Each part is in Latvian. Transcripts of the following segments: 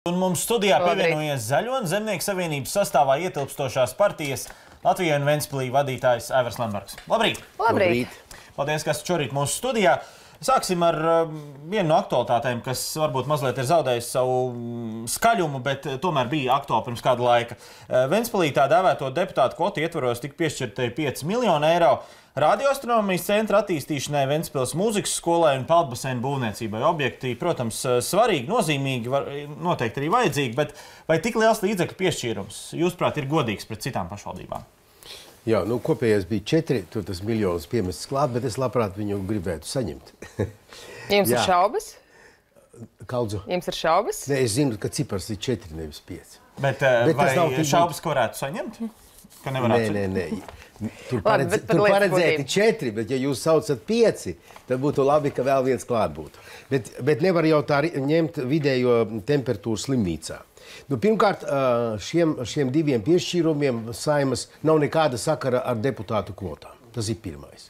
Un mums studijā pievienojies Zaļo un Zemnieku savienības sastāvā ietilpstošās partijas Latvijai un Ventspilī vadītājs Aivars Lembergs. Labrīt! Labrīt! Paldies, ka esat šorīt mūsu studijā. Sāksim ar vienu no aktualitātēm, kas varbūt mazliet ir zaudējusi savu skaļumu, bet tomēr bija aktuāli pirms kāda laika. Ventspilī tā dēvēto deputātu kvotu ietvaros tika piešķirti 5 miljoni eiro radioastronomijas centra attīstīšanai, Ventspils mūzikas skolai un peldbaseinu būvniecībai. Objekti, protams, svarīgi, nozīmīgi, noteikti arī vajadzīgi, bet vai tik liels līdzekļu piešķīrums, jūsuprāt, ir godīgs pret citām pašvaldībām? Jā, nu kopējais bija 4, tur tas miljonus piemests klāt, bet es labprāt viņu gribētu saņemt. Jums ir šaubas? Kaudzu? Jums ir šaubas? Nē, es zinu, ka cipars ir 4, nevis 5. Bet vai šaubas, ka varētu saņemt? Ka nevarētu? Nē. Tur paredzēti 4, bet ja jūs saucat 5, tad būtu labi, ka vēl viens klāt būtu. Bet nevar jau tā ņemt vidējo temperatūru slimnīcā. Nu, pirmkārt, šiem diviem piešķīrumiem Saeimas nav nekāda sakara ar deputātu kvotām. Tas ir pirmais.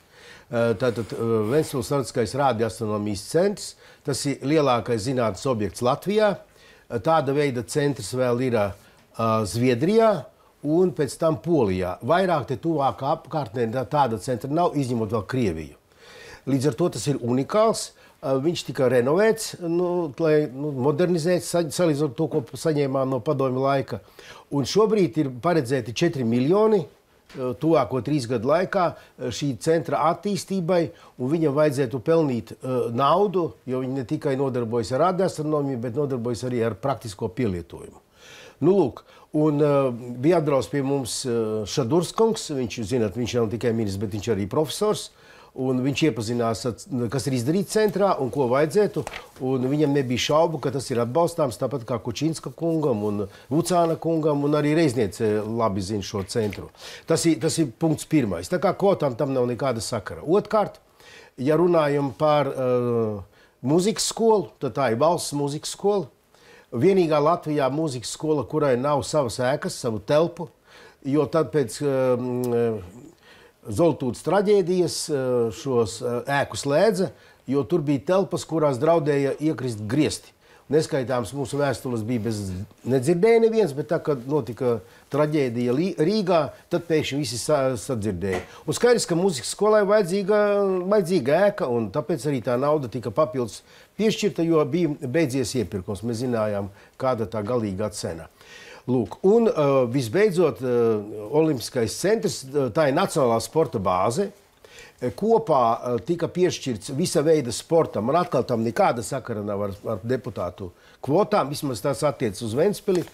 Tātad Ventspils Starptautiskais radioastronomijas centrs, tas ir lielākais zinātnes objekts Latvijā. Tāda veida centrs vēl ir Zviedrijā un pēc tam Polijā. Vairāk te tuvākā apkārtnē tāda centra nav, izņemot vēl Krieviju. Līdz ar to tas ir unikāls. Viņš tika renovēts, lai modernizēts, salīdzinot to, ko saņēmām no padomju laika. Un šobrīd ir paredzēti 4 miljoni tuvāko 3 gadu laikā šī centra attīstībai, un viņam vajadzētu pelnīt naudu, jo viņi ne tikai nodarbojas ar radioastronomiju, bet nodarbojas arī ar praktisko pielietojumu. Nu, lūk, un bija atbrauc pie mums Šadurskungs, viņš, zināt, viņš nav tikai ministrs, bet viņš arī profesors, un viņš iepazinās, kas ir izdarīts centrā un ko vajadzētu, un viņam nebija šaubu, ka tas ir atbalstāms, tāpat kā Kučinska kungam un Vucāna kungam, un arī Reizniece labi zina šo centru. Tas ir punkts pirmais. Tā kā kvotām tam nav nekāda sakara. Otkārt, ja runājam par mūzikas skolu, tad tā ir valsts mūzikas skola. Vienīgā Latvijā mūzikas skola, kurai nav savas ēkas, savu telpu, jo tad pēc Zoltūdas traģēdijas šos ēku slēdza, jo tur bija telpas, kurās draudēja iekrist griesti. Neskaitāms mūsu vēstules bija bez nedzirdēja neviens, bet tā, kad notika traģēdija Rīgā, tad pēkšņi visi sadzirdēja. Un skaidrs, ka mūzikas skolai vajadzīga ēka, un tāpēc arī tā nauda tika papildus piešķirta, jo bija beidzies iepirkums. Mēs zinājām, kāda tā galīgā cena. Lūk, un visbeidzot, Olimpiskais centrs, tā ir nacionālā sporta bāze. Kopā tika piešķirts visa veida sportam. Man atkal tam nekāda sakara nav ar deputātu kvotām, vismaz tās attiec uz Ventspili.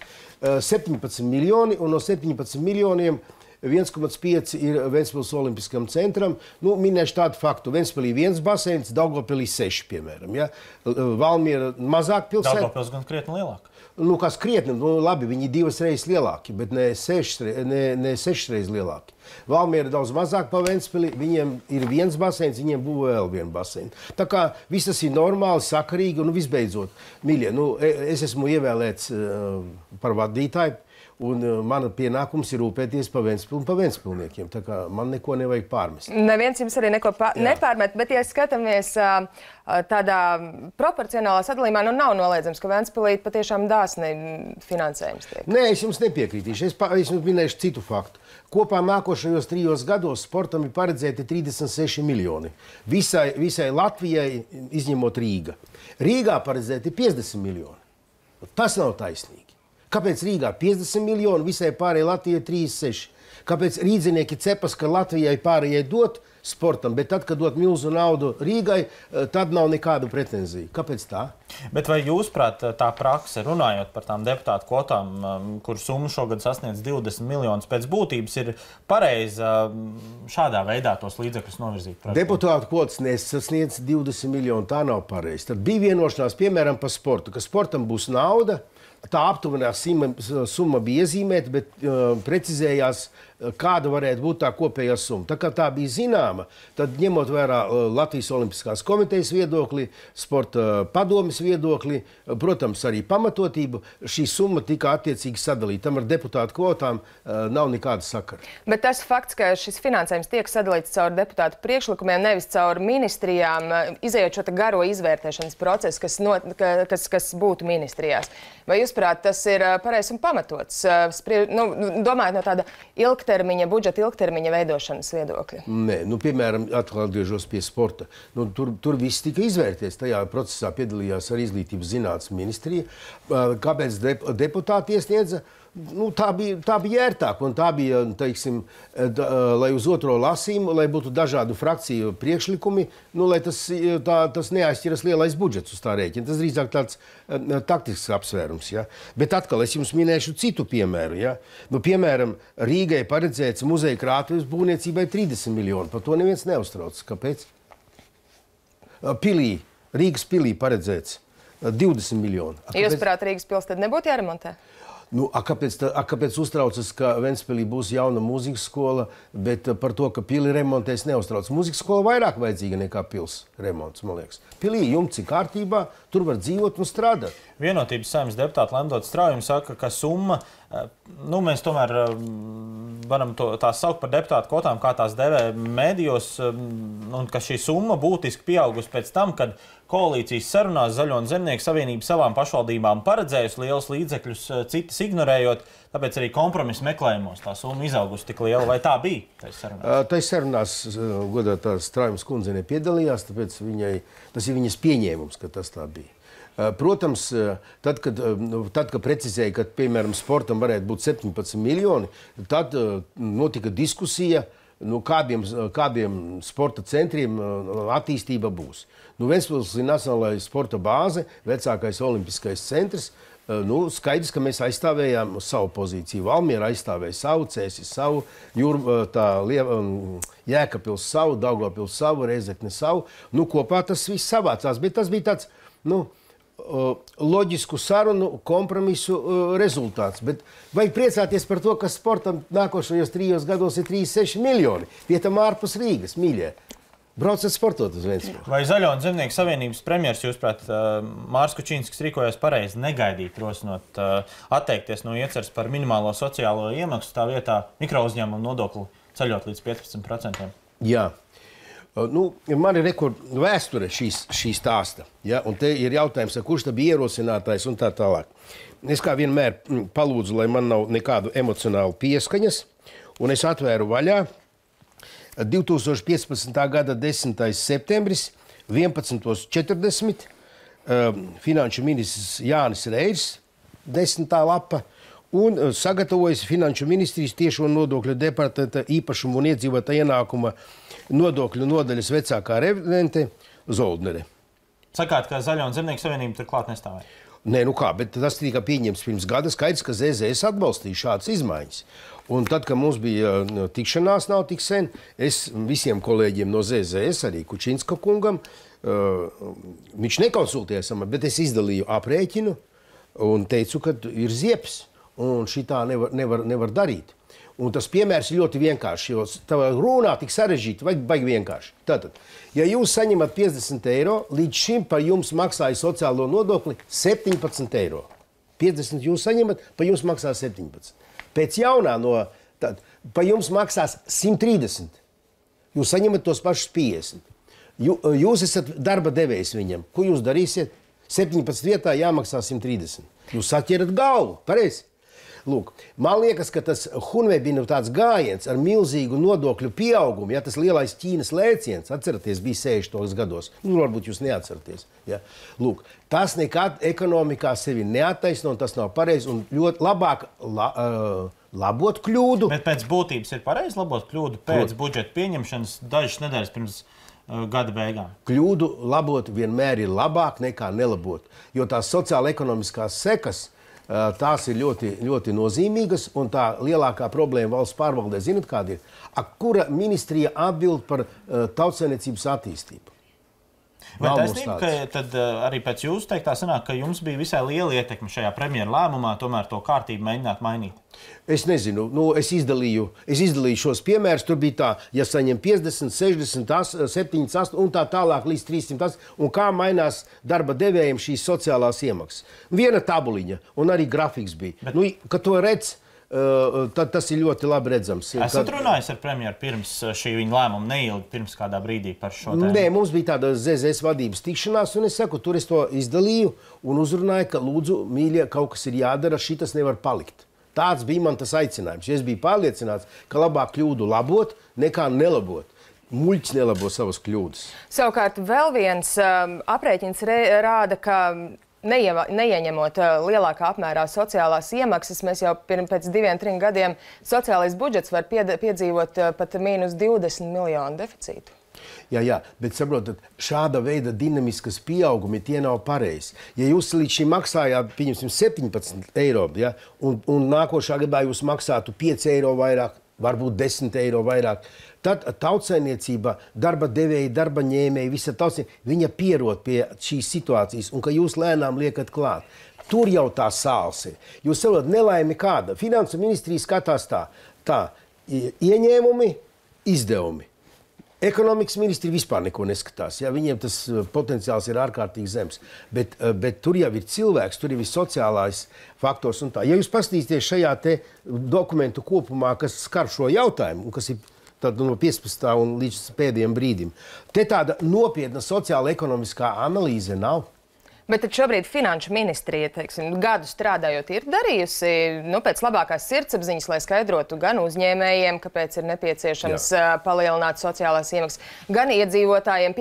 17 miljoni, un no 17 miljoniem 1,5 ir Ventspils Olimpiskam centram. Nu, minēšu tādu faktu. Ventspilī 1 baseins, Daugavpilī 6, piemēram. Ja? Valmiera mazāk pilsēta. Daugavpils gan krietni lielāk. Nu, kas krietni, labi, viņi 2 reizes lielāki, bet ne 6 reizes lielāki. Valmiera daudz mazāk pa Ventspili, viņiem ir 1 baseins, viņiem būs vēl 1 baseins. Tā kā viss tas ir normāli, sakarīgi, un visbeidzot, mīļie, es esmu ievēlēts par vadītāju, un mana pienākums ir rūpēties pa Ventspilu un pa ventspilniekiem. Tā kā man neko nevajag pārmest. Neviens jums arī neko nepārmet, bet ja skatāmies tādā proporcionālā sadalījumā, nu nav noliedzams, ka Ventspilī patiešām dāsni finansējums tiek. Nē, es jums nepiekritīšu. Es jums minēšu citu faktu. Kopā nākošajos 3 gados sportam ir paredzēti 36 miljoni. Visai Latvijai izņemot Rīga. Rīgā paredzēti 50 miljoni. Tas nav taisnīgi. Kāpēc Rīgā 50 miljoni, visai pārējai Latvijai 36? Kāpēc rīdzinieki cepas, ka Latvijai pārējai dot sportam, bet tad, kad dot milzu naudu Rīgai, tad nav nekādu pretenziju? Kāpēc tā? Bet vai jūs, prāt, tā prakse, runājot par tām deputātu kvotām, kur summa šogad sasniedz 20 miljonus pēc būtības, ir pareiza šādā veidā tos līdzekļus novirzīt? Deputātu kvotas nesasniedz 20 miljonu, tā nav pareiza. Tad bija vienošanās, piemēram, par sportu, ka sportam būs nauda. Tā aptuvenā summa bija iezīmēta, bet precizējās kāda varētu būt tā kopējā summa. Tā kā tā bija zināma, tad ņemot vērā Latvijas Olimpiskās komitejas viedokli, sporta padomes viedokli, protams, arī pamatotību, šī summa tika attiecīgi sadalīta. Tam ar deputātu kvotām nav nekāda sakara. Bet tas fakts, ka šis finansējums tiek sadalīts caur deputātu priekšlikumiem, nevis caur ministrijām, izējot šo garo izvērtēšanas procesu, kas būtu ministrijās. Vai jūs prāt, tas ir pareizs un pamatots? Domājot no tāda budžeta ilgtermiņa veidošanas viedokļa. Nē, piemēram, atkal atgriežos pie sporta. Tur viss tika izvērties. Tajā procesā piedalījās arī Izglītības zinātnes ministrija. Kāpēc deputāti iesniedza? Tā bija ērtāk, un tā bija, teiksim, lai uz otro lasījumu, lai būtu dažādu frakciju priekšlikumi, lai tas neaizķiras lielais budžets uz tā rēķina. Tas drīzāk tāds taktisks apsvērums. Ja? Bet atkal es jums minēšu citu piemēru. Ja? Piemēram, Rīgai paredzēts muzeja krātuves būvniecībai 30 miljoni. Par to neviens neuztrauc. Kāpēc? Rīgas pilī paredzēts 20 miljoni. Jūs prāt, Rīgas pils tad nebūtu jāremontē? Kāpēc uztraucas, ka Ventspilī būs jauna mūzikas skola, bet par to, ka pili remontēs, neuztrauc? Mūzikas skola vairāk vajadzīga nekā pils remonts, man liekas. Pilī jumts ir kārtībā, tur var dzīvot un strādāt. Vienotības Saeimas deputāta Lemdots Straujuma saka, ka summa, mēs tomēr varam tās saukt par deputātu kvotām, kā tās devē mēdījos, un ka šī summa būtiski pieaugusi pēc tam, kad koalīcijas sarunās Zaļo un Zemnieku savienība savām pašvaldībām paredzējusi lielus līdzekļus, citas ignorējot, tāpēc arī kompromisu meklējumos tā summa izaugusi tik liela. Vai tā bija tais sarunās? Tais sarunās godātā Straujumas kundze nepiedalījās, tāpēc tas ir viņas pieņēmums, ka tas tā bija. Protams, tad, kad precizēja, ka, piemēram, sportam varētu būt 17 miljoni, tad notika diskusija, kādiem sporta centriem attīstība būs. Ventspils ir nacionālais sporta bāze, vecākais olimpiskais centrs. Skaidrs, ka mēs aizstāvējām savu pozīciju. Valmiera aizstāvēja savu, Cēsis savu, Jēkabpils savu, Daugavpils savu, Rēzekne savu. Kopā tas viss savācās, bet tas bija tāds, loģisku sarunu, kompromisu rezultāts. Bet vajag priecāties par to, ka sportam nākošajos 3 gados ir 36 miljoni. Pie tam ārpus Rīgas, mīļie. Braucat sportot uz Ventspili. Vai Zaļo un Zemnieku savienības premjers, jūsuprāt, Mārs Kučīnskis rīkojās pareizi negaidīt, rosinot atteikties no ieceres par minimālo sociālo iemaksu, tā vietā mikrouzņēmumu nodokli ceļot līdz 15%? Jā. Man ir vēsture šī stāsta. Ja? Un te ir jautājums, kurš tad bija ierosinātājs un tā tālāk. Es kā vienmēr palūdzu, lai man nav nekādu emocionālu pieskaņas, un es atvēru vaļā 2015. gada 10. septembris, 11.40, finanšu ministrs Jānis Reirs, 10. lapa, un sagatavojas finanšu ministrijas tiešo nodokļu departamenta īpašumu un iedzīvotāju ienākuma nodokļu nodaļas vecākā referente Zoldnere. Sakāt, ka Zaļo un Zemnieku savienība turklāt nestāvēja? Nē, bet tas tika pieņemts pirms gada. Skaidrs, ka ZZS atbalstīja šādas izmaiņas. Un tad, kad mums bija tikšanās nav tik sen, es visiem kolēģiem no ZZS, arī Kučinska kungam, viņš nekonsultējās, bet es izdalīju aprēķinu un teicu, ka ir ziepes, un šitā nevar darīt. Un tas piemērs ir ļoti vienkārši, jo tavā runā tik sarežģīti, vajag vienkārši. Tātad, ja jūs saņemat 50 eiro, līdz šim par jums maksāja sociālo nodokli 17 eiro. 50 jūs saņemat, par jums maksā 17. Pēc jaunā par jums maksās 130. Jūs saņemat tos pašus 50. Jūs esat darba devējs viņam. Ko jūs darīsiet? 17 vietā jāmaksā 130. Jūs saķerat galvu, pareizi? Lūk, man liekas, ka tas Hunvebina tāds gājiens ar milzīgu nodokļu pieaugumu, ja tas lielais Ķīnas lēciens, atceraties, bija 60. gados, varbūt jūs neatceraties. Ja? Lūk, tas nekad ekonomikā sevi neattaisno, un tas nav pareizi, un ļoti labāk labot kļūdu. Bet pēc būtības ir pareizi labot kļūdu pēc budžeta pieņemšanas dažas nedēļas pirms gada beigām? Kļūdu labot vienmēr ir labāk nekā nelabot, jo tās sociāla-ekonomiskās sekas tās ir ļoti, ļoti nozīmīgas, un tā lielākā problēma valsts pārvaldē, zinat, kāda ir? Kura ministrija atbild par tautsaimniecības attīstību? Vai taisnība, ka tad arī pēc jūsu teiktā sanāk, ka jums bija visai liela ietekme šajā premjera lēmumā tomēr to kārtību mēģināt mainīt? Es nezinu, es izdalīju šos piemērus. Tur bija tā, ja saņem 50, 60, 78 un tā tālāk līdz 300, un kā mainās darba devējiem šīs sociālās iemaksas. Viena tabuliņa, un arī grafiks bija. Kad to redz, tad tas ir ļoti labi redzams. Esat runājis ar premjeru pirms šī viņa lēmuma neilgi, pirms kādā brīdī par šo tēmu? Nē, mums bija tāda ZZS vadības tikšanās, un es saku, tur es to izdalīju un uzrunāju, ka lūdzu, mīļie, kaut kas ir jādara, šitas nevar palikt. Tāds bija man tas aicinājums. Es biju pārliecināts, ka labāk kļūdu labot, nekā nelabot. Muļķis nelabo savas kļūdas. Savukārt vēl viens aprēķins rāda, ka neieņemot lielākā apmērā sociālās iemaksas, mēs jau pēc 2-3 gadiem sociālais budžets var piedzīvot pat mīnus 20 miljonu deficītu. Jā, bet saprotat, šāda veida dinamiskas pieaugumi tie nav pareizi. Ja jūs līdz šim maksājāt, pieņemsim, 17 eiro, ja, un nākošā gadā jūs maksātu 5 eiro vairāk, varbūt 10 eiro vairāk, tad tautsaimniecība, darba devēji, darba ņēmēji, visa tautsaimniecība, viņa pierod pie šīs situācijas, un ka jūs lēnām liekat klāt. Tur jau tā sāls ir. Jūs saprotat, nelaimi kāda. Finansu ministrija skatās tā ieņēmumi, izdevumi. Ekonomikas ministri vispār neko neskatās. Ja? Viņiem tas potenciāls ir ārkārtīgi zems. Bet tur jau ir cilvēks, tur jau ir sociālais faktors un tā. Ja jūs paskatīsieties šajā te dokumentu kopumā, kas skar šo jautājumu, un kas ir tad no 15. un līdz pēdējiem brīdim, te tāda nopietna sociāla ekonomiskā analīze nav. Bet tad šobrīd Finanšu ministrija, teiksim, gadu strādājot, ir darījusi pēc labākās sirdsapziņas, lai skaidrotu gan uzņēmējiem, kāpēc ir nepieciešams palielināt sociālās iemaksas, gan iedzīvotājiem.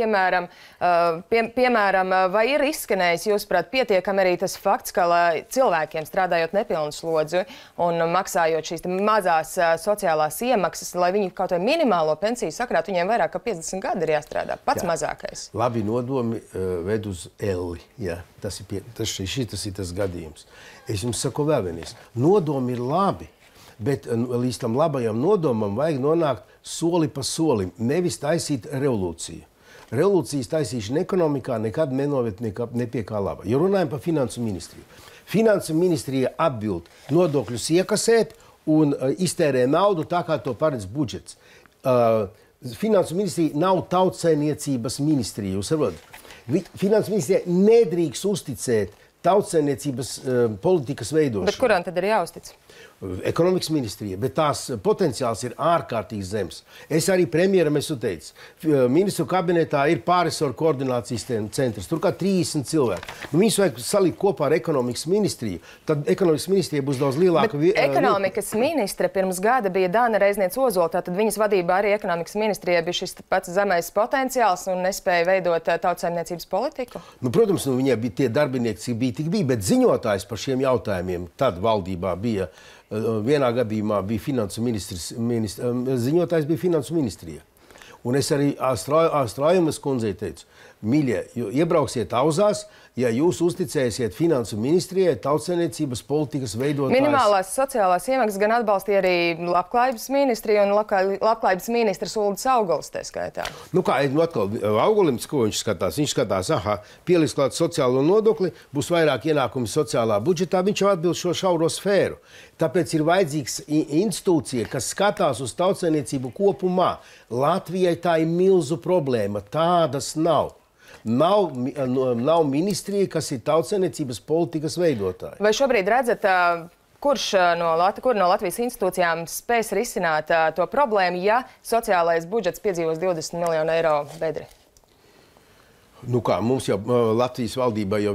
Piemēram, vai ir izskanējis, jūsuprāt, pietiekami arī tas fakts, ka cilvēkiem strādājot nepilnu slodzi un maksājot šīs mazās sociālās iemaksas, lai viņi kaut vai minimālo pensiju sakrātu, viņiem vairāk kā 50 gadi ir jāstrādā. Pats mazākais. Labi nodomi ved uz elli, jā. Tas ir tas gadījums. Es jums saku vēl vienreiz. Nodomi ir labi, bet līdz tam labajam nodomam vajag nonākt soli pa solim, nevis taisīt revolūciju. Revolūcijas taisīšana ekonomikā nekad nenoved ne pie kā laba. Jo runājam par Finansu ministriju. Finansu ministrija atbild nodokļus iekasēt un iztērē naudu tā, kā to paredz budžets. Finansu ministrija nav tautsaimniecības ministrija, jūs saprotat? Finansu ministrijai nedrīkst uzticēt tautsaimniecības politikas veidošanu. Bet kuram tad ir jāuztic? Ekonomikas ministrija, bet tās potenciāls ir ārkārtīgi zems. Es arī premjeram esmu teicis, ministru kabinetā ir pārresoru koordinācijas centrs, tur kā 30 cilvēki. Viņus vajag salikt kopā ar ekonomikas ministriju, tad ekonomikas ministrija būs daudz lielāka. Bet ekonomikas ministre pirms gada bija Dāna Reizniece-Ozola, tad viņas vadībā arī ekonomikas ministrijai bija šis pats zemais potenciāls un nespēja veidot tautsaimniecības politiku? Protams, viņai bija tie darbinieki, cik bija, bet ziņotājs par šiem jautājumiem tad valdībā bija. Vienā gadījumā bija finansu ziņotājs bija Finansu ministrija. Un es arī Strājumas kundzei teicu, mīļie, iebrauksiet auzās, ja jūs uzticēsiet Finansu ministrijai, tautsaimniecības politikas veidotājs. Minimālās sociālās iemaksas gan atbalstīja arī Labklājības ministrija un Labklājības ministrs Uldis Auguls, tā skaitā. Atkal Augulims, ko viņš skatās? Viņš skatās, pieliks klāt sociālo nodokli, būs vairāk ienākumi sociālā budžetā, viņš jau atbild šo šauro sfēru. Tāpēc ir vajadzīgs institūcija, kas skatās uz tautsaimniecību kopumā. Latvijai tā ir milzu problēma, tādas nav. Nav ministrija, kas ir tautsaimniecības politikas veidotāji. Vai šobrīd redzat, kur no Latvijas institūcijām spēs risināt to problēmu, ja sociālais budžets piedzīvos 20 miljonu eiro bedri? Mums jau Latvijas valdībā jau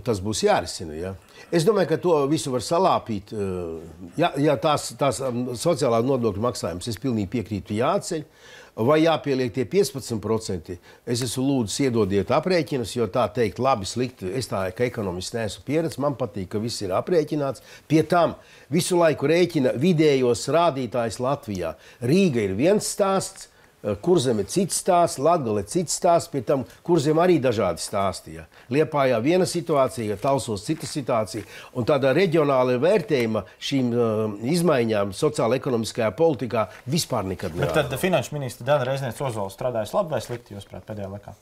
tas būs jārisina. Ja? Es domāju, ka to visu var salāpīt. Ja tās sociālā nodokļu maksājums, es pilnīgi piekrītu, jāceļ. Vai jāpieliek tie 15%? Es esmu lūdzu iedodiet aprēķinus, jo tā teikt labi, slikti. Es tā, ka ekonomists neesmu pieredzis, man patīk, ka viss ir aprēķināts. Pie tam visu laiku rēķina vidējos rādītājus Latvijā. Rīga ir viens stāsts, Kurzeme cits stāsts, Latgale cits stāsts, pie tam Kurzem arī dažādi stāsti. Ja. Liepājā viena situācija, Talsos cita situācija. Un tādā reģionāla vērtējuma šīm izmaiņām sociāla-ekonomiskajā politikā vispār nekad nav. Bet tad finanšu ministra Dāna Reizniece-Ozola strādājas labi vai slikti, jūsuprāt, pēdējā laikā?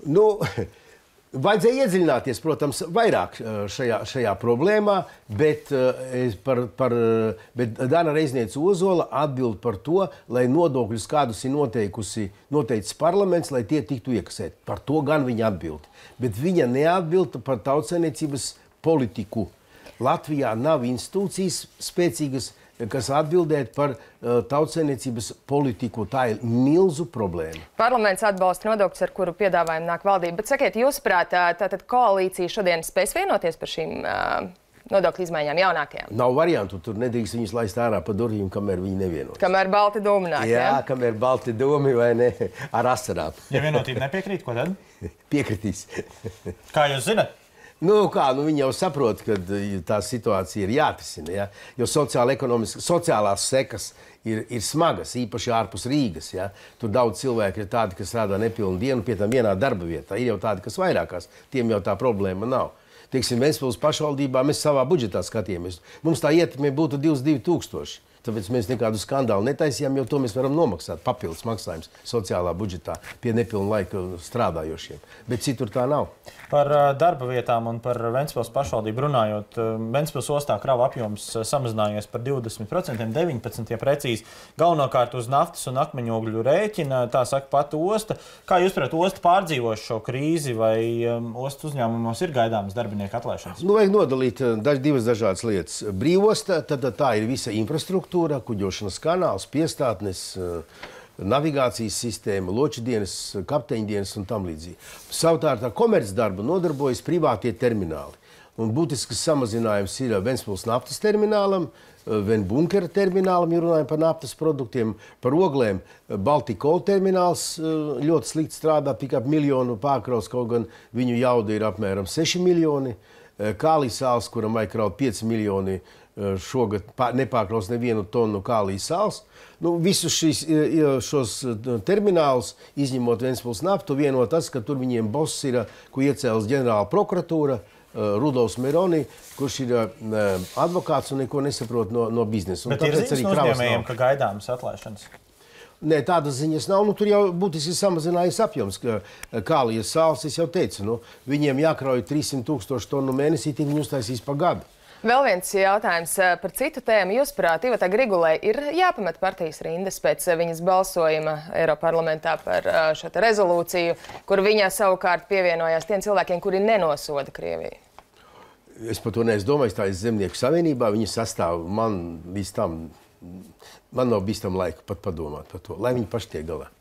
Nu, vajadzēja iedziļināties, protams, vairāk šajā problēmā, bet Dana Reizniece Ozola atbild par to, lai nodokļus, kādus ir noteicis parlaments, lai tie tiktu iekasēti. Par to gan viņa atbild. Bet viņa neatbild par tautsaimniecības politiku. Latvijā nav institūcijas spēcīgas, kas atbildētu par tautsaimniecības politiku. Tā ir milzu problēma. Parlaments atbalsta nodokļus, ar kuru piedāvājumu nāk valdība. Bet sakiet, jūsuprāt, tātad koalīcija šodien spēs vienoties par šīm nodokļu izmaiņām jaunākajām? Nav variantu. Tur nedrīkst viņus laist ārā pa durvīm, kamēr viņi nevienojas. Kamēr balti dūmi nāk, jā? Jā, kamēr balti dūmi vai ne, ar asarām. Ja vienotība nepiekrīt, ko tad? Piekritīs. Kā jūs zināt? Viņi jau saprot, ka tā situācija ir jāatrisina. Ja? Jo sociālās sekas ir smagas, īpaši ārpus Rīgas. Ja? Tur daudz cilvēku ir tādi, kas strādā nepilnu dienu, pie tam vienā darba vietā. Ir jau tādi, kas vairākās. Tiem jau tā problēma nav. Teiksim, Ventspils pašvaldībā mēs savā budžetā skatījāmies. Mums tā ietekme būtu 22 000. Tāpēc mēs nekādu skandālu netaisījām, jo to mēs varam nomaksāt papildus maksājums sociālā budžetā pie nepilnu laiku strādājošiem. Bet citur tā nav. Par darba vietām un par Ventspils pašvaldību runājot, Ventspils ostā krava apjoms samazinājies par 20%, 19%, ja precīzi, galvenokārt uz naftas un akmeņogļu rēķina, tā saka pati osta. Kā jūs pret ostu pārdzīvos šo krīzi, vai ostu uzņēmumos ir gaidāmas darbinieku atlaišanas? Vajag nodalīt divas dažādas lietas. Brīvosta, tad tā ir visa infrastruktūra, kuģošanas kanāls, piestātnes, navigācijas sistēma, ločudienas, kapteiņdienas un tam līdzīgi. Savukārt ar komercdarbu nodarbojas privātie termināli. Un būtisks samazinājums ir Ventspils naftas terminālam, Bunkera terminālam, ja runājam par naftas produktiem, par oglēm. Baltikola termināls ļoti slikti strādā, tikai 1 miljonu pārkraus, kaut gan viņu jauda ir apmēram 6 miljoni. Kālijas sāls, kuram vajag kraut 5 miljoni, šogad nepārkraus nevienu tonu kālijas sāls. Visus šos terminālus, izņemot Ventspils naftu, vieno tas, ka tur viņiem boss ir, ko iecēlis ģenerāla prokuratūra, Rudolfs Meroni, kurš ir advokāts un neko nesaprot no biznesa. Bet ir ziņas no uzņēmējiem, ka gaidāmas atlaišanas? Nē, tādas ziņas nav. Tur jau būtiski samazinājies apjoms. Kālijas sāls, es jau teicu, viņiem jākrauj 300 000 tonu mēnesī, tik viņi uztaisīs pa gadu. Vēl viens jautājums par citu tēmu. Jūsuprāt, Ivetai Grigulai ir jāpamet partijas rindas pēc viņas balsojuma Eiroparlamentā par šo rezolūciju, kur viņa savukārt pievienojās tiem cilvēkiem, kuri nenosoda Krieviju? Es par to neesmu domājis. Tā ir Zemnieku savienībā. Viņa sastāv man nav bijis tam laika pat padomāt par to, lai viņi paši tiek galā.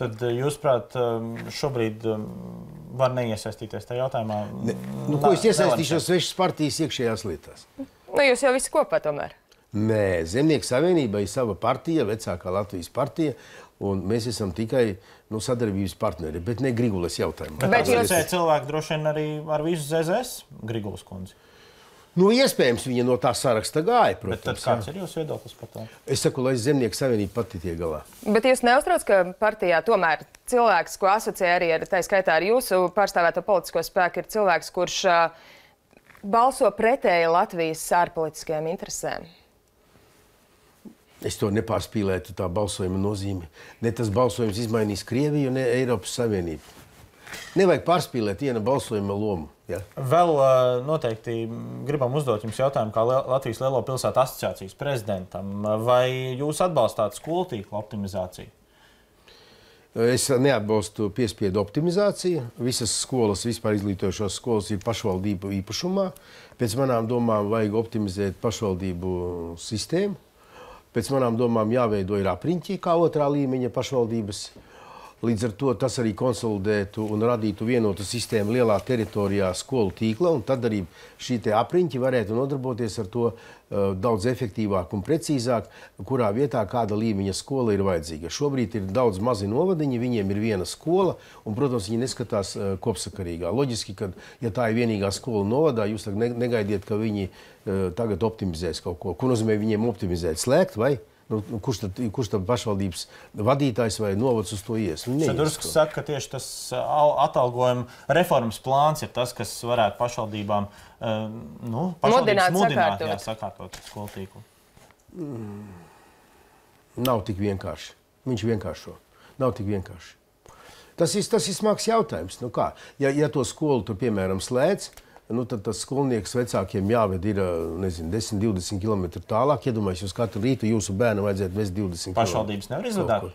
Tad jūs, prāt, šobrīd var neiesaistīties tajā jautājumā? Ko es iesaistīšos svešas partijas iekšējās lietās? Jūs jau visi kopā tomēr. Nē, Zemnieku savienība ir sava partija, vecākā Latvijas partija, un mēs esam tikai sadarbības partneri, bet ne Grigulas jautājumā. Bet jūs cilvēki droši vien arī ar visu ZZS, Grigulas kundzi? Iespējams, viņa no tā saraksta gāja, protams. Bet tad kāds ir jūsu viedoklis par to? Es saku, lai Zemnieku savienība pati tiek galā. Bet jūs neuztrauc, ka partijā tomēr cilvēks, ko asociē arī tā skaitā ar jūsu pārstāvēto politisko spēku, ir cilvēks, kurš balso pretēji Latvijas ārpolitiskajām interesēm? Es to nepārspīlētu, tā balsojuma nozīme. Ne tas balsojums izmainīs Krieviju, ne Eiropas Savienību. Nevajag pārspīlēt viena balsojuma lomu. Ja? Vēl noteikti gribam uzdot jums jautājumu kā Latvijas Lielo pilsētu asociācijas prezidentam. Vai jūs atbalstāt skolu tīklu optimizāciju? Es neatbalstu piespiedu optimizāciju. Visas skolas, vispār izglītojošās skolas ir pašvaldību īpašumā. Pēc manām domām vajag optimizēt pašvaldību sistēmu. Pēc manām domām jāveido ir apriņķi kā otrā līmeņa pašvaldības. Līdz ar to tas arī konsolidētu un radītu vienotu sistēmu lielā teritorijā skolu tīkla, un tad arī šī apriņķi varētu nodarboties ar to daudz efektīvāk un precīzāk, kurā vietā kāda līmeņa skola ir vajadzīga. Šobrīd ir daudz mazi novadiņi, viņiem ir viena skola, un, protams, viņi neskatās kopsakarīgā. Loģiski, ka, ja tā ir vienīgā skola novadā, jūs negaidiet, ka viņi tagad optimizēs kaut ko. Ko nozīmē viņiem optimizēt? Slēgt vai? Kurš tad pašvaldības vadītājs vai novads uz to ies? Šadurskas saka, ka tieši tas atalgojuma reformas plāns ir tas, kas varētu pašvaldībām mudināt sakārtot skolu tīklu. Nav tik vienkārši. Viņš vienkāršo. Nav tik vienkārši. Tas ir smags jautājums. Nu kā? Ja to skolu tur, piemēram, slēdz, nu, tad tas skolnieks vecākiem jāved ir, nezinu, 10-20 km tālāk. Iedomājieties, uz katru rītu jūsu bērnu vajadzētu vest 20 km. Pašvaldības nevar izvedāt?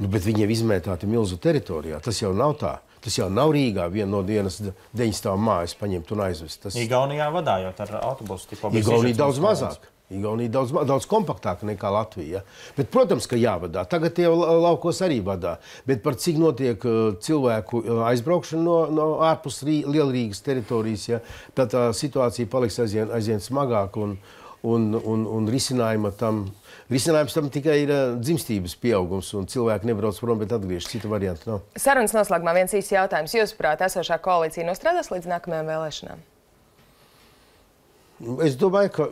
Nu, bet viņiem izmētāti milzu teritorijā. Tas jau nav tā. Tas jau nav Rīgā viena no dienas 9 stāvu mājas paņemt un aizvest. Igaunijā vadājot ar autobusu. Igaunija daudz mazāk. Igaunija daudz kompaktāka nekā Latvija. Bet, protams, ka jāvadā. Tagad tie laukos arī vadā. Bet par cik notiek cilvēku aizbraukšana no ārpus Lielrīgas teritorijas, ja, tad tā situācija paliks aizvien smagāka un risinājums tam tikai ir dzimstības pieaugums un cilvēki nebrauc prom, bet atgriežas. Citu variantu nav. Sarunas noslēgumā viens īsts jautājums. Jūsuprāt, esošā koalīcija nostrādās līdz nākamajām vēlēšanām? Es domāju,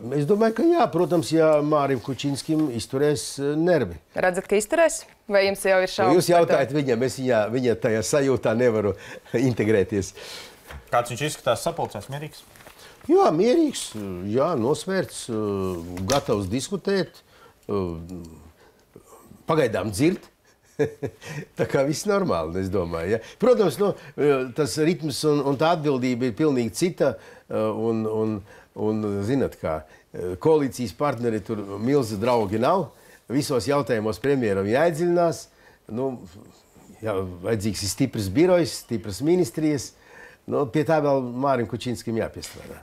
ka jā, protams, ja Mārim Kučinskim izturēs nervi. Redzat, ka izturēs? Vai jums jau ir šaubas? Jūs jautājat viņam, es viņa tajā sajūtā nevaru integrēties. Kāds viņš izskatās sapulcēs, mierīgs? Jā, mierīgs, jā, nosvērts, gatavs diskutēt, pagaidām dzird. Tā kā viss normāli, es domāju. Ja? Protams, tas ritms un tā atbildība ir pilnīgi cita. Un zinat, kā koalīcijas partneri tur milzi draugi nav. Visos jautājumos premjeram jāiedziļinās. Vajadzīgs ir stiprs birojs, stipras ministrijas. Pie tā vēl Mārim Kučinskim jāpiestrādā.